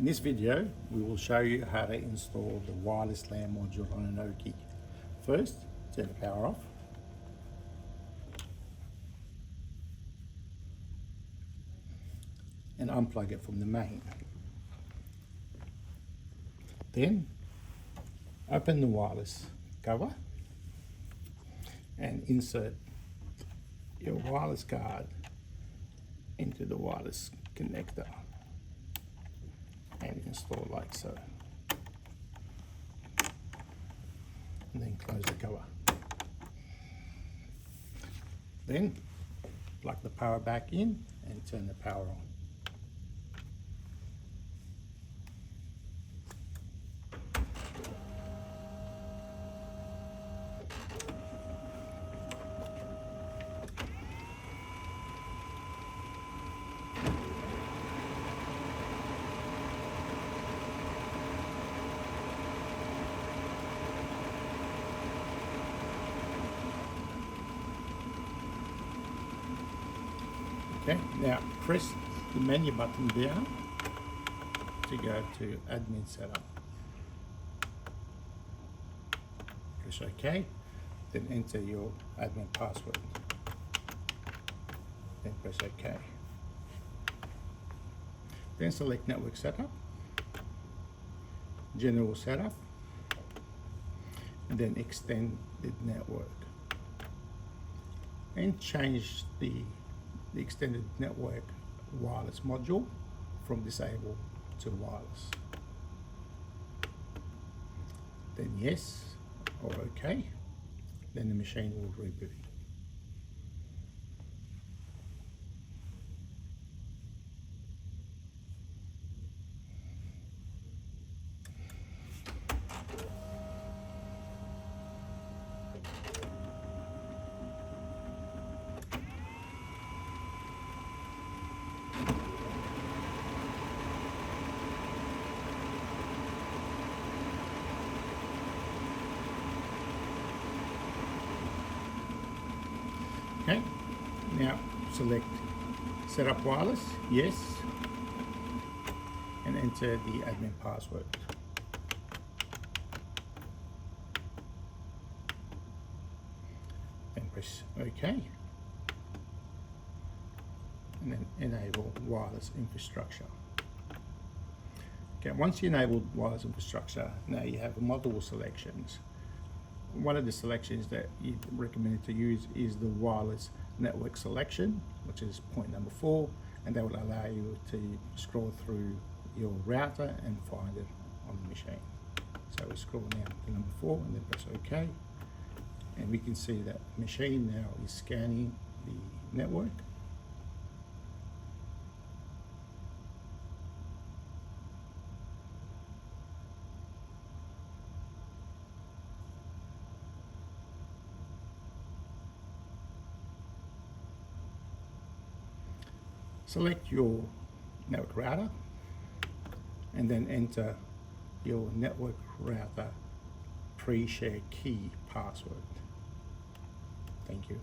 In this video, we will show you how to install the wireless LAN module on an OKI. First, turn the power off. And unplug it from the main. Then, open the wireless cover and insert your wireless card into the wireless connector and install like so. And then close the cover. Then plug the power back in and turn the power on. Okay, now press the menu button down to go to admin setup. Press OK, then enter your admin password. Then press OK. Then select network setup, general setup, and then extend the network. And change the extended network wireless module from disabled to wireless. Then yes or OK, then the machine will reboot. Okay, now select Setup Wireless, yes, and enter the admin password. Then press OK, and then enable wireless infrastructure. Okay, once you enable wireless infrastructure, now you have multiple selections. One of the selections that you recommend to use is the wireless network selection, which is point number 4, and that will allow you to scroll through your router and find it on the machine. So we scroll down to number 4 and then press OK, and we can see that the machine now is scanning the network. Select your network router and then enter your network router pre-share key password. Thank you.